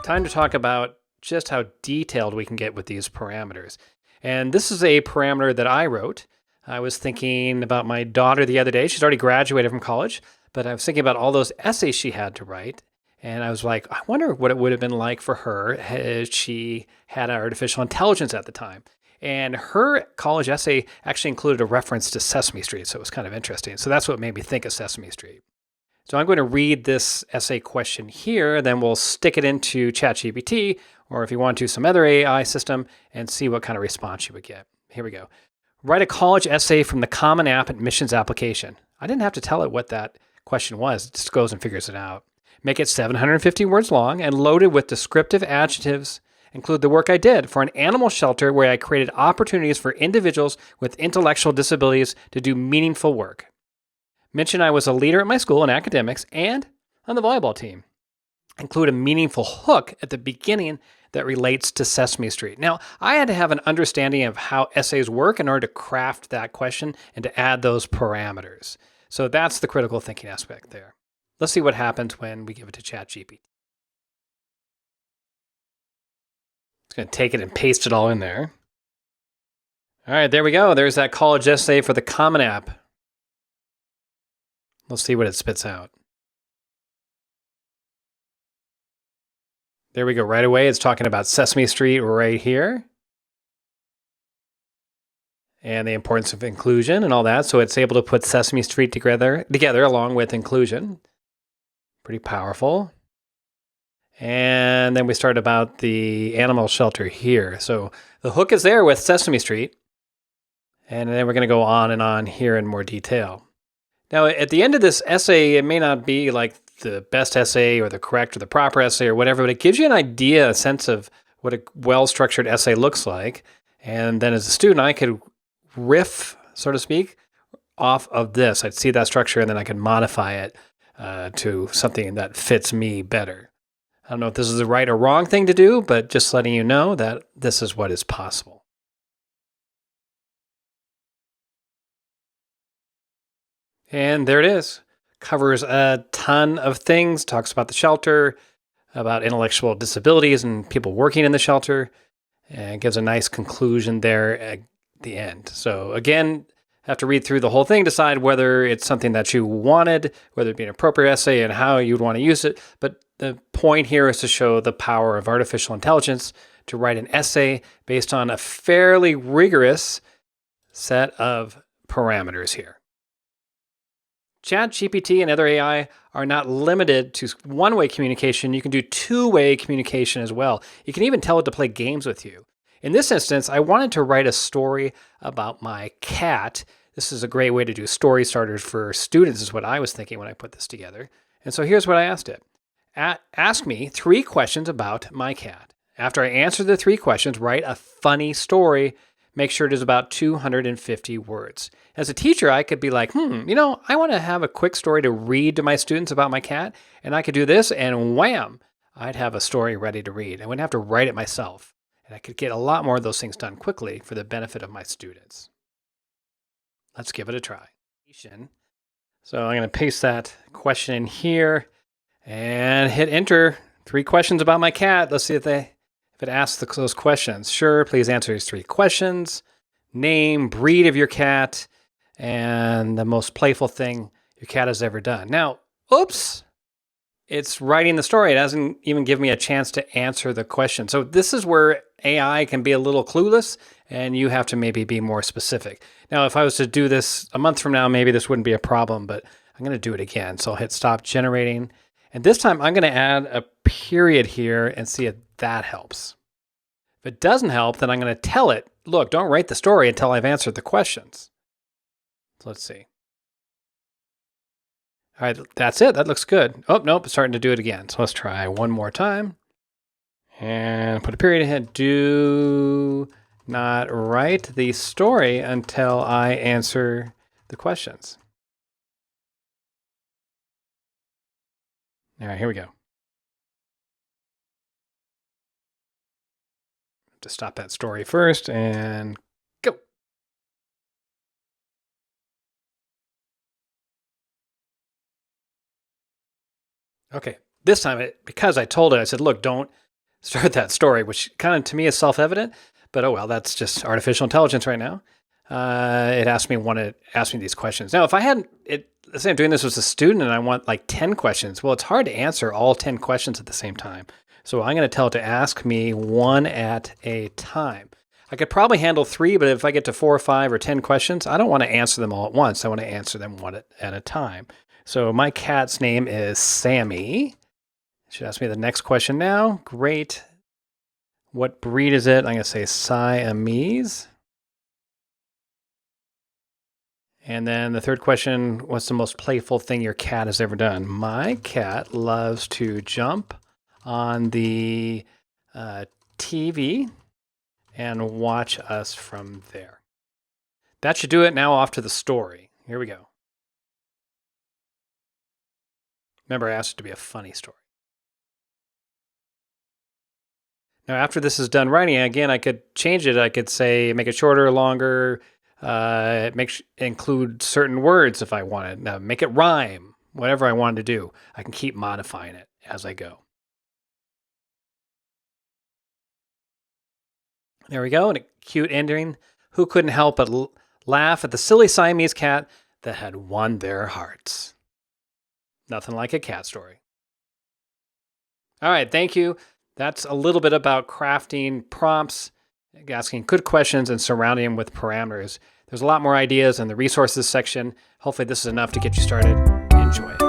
Time to talk about just how detailed we can get with these parameters. And this is a parameter that I wrote. I was thinking about my daughter the other day. She's already graduated from college, but I was thinking about all those essays she had to write. And I was like, I wonder what it would have been like for her had she had artificial intelligence at the time. And her college essay actually included a reference to Sesame Street, so it was kind of interesting. So that's what made me think of Sesame Street. So I'm going to read this essay question here, then we'll stick it into ChatGPT, or if you want to, some other AI system, and see what kind of response you would get. Here we go. Write a college essay from the Common App admissions application. I didn't have to tell it what that question was. It just goes and figures it out. Make it 750 words long and loaded with descriptive adjectives. Include the work I did for an animal shelter where I created opportunities for individuals with intellectual disabilities to do meaningful work. Mention I was a leader at my school in academics and on the volleyball team. Include a meaningful hook at the beginning that relates to Sesame Street. Now, I had to have an understanding of how essays work in order to craft that question and to add those parameters. So that's the critical thinking aspect there. Let's see what happens when we give it to ChatGPT. It's going to take it and paste it all in there. All right, there we go. There's that college essay for the Common App. Let's see what it spits out. There we go. Right away, it's talking about Sesame Street right here. And the importance of inclusion and all that. So it's able to put Sesame Street together along with inclusion. Pretty powerful. And then we start about the animal shelter here. So the hook is there with Sesame Street. And then we're going to go on and on here in more detail. Now, at the end of this essay, it may not be like the best essay or the correct or the proper essay or whatever, but it gives you an idea, a sense of what a well-structured essay looks like. And then as a student, I could riff, so to speak, off of this. I'd see that structure and then I could modify it to something that fits me better. I don't know if this is the right or wrong thing to do, but just letting you know that this is what is possible. And there it is. Covers a ton of things, talks about the shelter, about intellectual disabilities and people working in the shelter, and gives a nice conclusion there at the end. So again, have to read through the whole thing, decide whether it's something that you wanted, whether it be an appropriate essay and how you'd want to use it. But the point here is to show the power of artificial intelligence to write an essay based on a fairly rigorous set of parameters here. ChatGPT and other AI are not limited to one-way communication. You can do two-way communication as well. You can even tell it to play games with you. In this instance, I wanted to write a story about my cat. This is a great way to do story starters for students, is what I was thinking when I put this together. And so here's what I asked it. Ask me 3 questions about my cat. After I answer the 3 questions, write a funny story. Make sure it is about 250 words. As a teacher, I could be like, I want to have a quick story to read to my students about my cat, and I could do this, and wham, I'd have a story ready to read. I wouldn't have to write it myself, and I could get a lot more of those things done quickly for the benefit of my students. Let's give it a try. So I'm going to paste that question in here and hit enter. 3 questions about my cat. Let's see if it asks those questions. Sure, please answer these 3 questions. Name, breed of your cat, and the most playful thing your cat has ever done. Now, oops, it's writing the story. It doesn't even give me a chance to answer the question. So this is where AI can be a little clueless, and you have to maybe be more specific. Now, if I was to do this a month from now, maybe this wouldn't be a problem, but I'm going to do it again. So I'll hit stop generating. And this time I'm going to add a period here and see if that helps. If it doesn't help, then I'm going to tell it, look, don't write the story until I've answered the questions. So let's see. All right, that's it. That looks good. Oh, nope, it's starting to do it again. So let's try one more time. And put a period ahead. Do not write the story until I answer the questions. All right, here we go. To stop that story first and go. Okay, this time, because I told it, I said, look, don't start that story, which kind of to me is self-evident, but oh well, that's just artificial intelligence right now. It asked me these questions. Now, if I hadn't, let's say I'm doing this as a student and I want like 10 questions. Well, it's hard to answer all 10 questions at the same time. So I'm going to tell it to ask me one at a time. I could probably handle 3, but if I get to 4 or 5 or 10 questions, I don't want to answer them all at once. I want to answer them one at a time. So my cat's name is Sammy. It should ask me the next question now. Great. What breed is it? I'm going to say Siamese. And then the third question, what's the most playful thing your cat has ever done? My cat loves to jump on the TV and watch us from there. That should do it. Now off to the story. Here we go. Remember, I asked it to be a funny story. Now, after this is done writing, again, I could change it. I could say, make it shorter or longer, include certain words if I wanted. Now, make it rhyme, whatever I wanted to do. I can keep modifying it as I go. There we go, and a cute ending. Who couldn't help but laugh at the silly Siamese cat that had won their hearts? Nothing like a cat story. All right, thank you. That's a little bit about crafting prompts, asking good questions, and surrounding them with parameters. There's a lot more ideas in the resources section. Hopefully this is enough to get you started. Enjoy.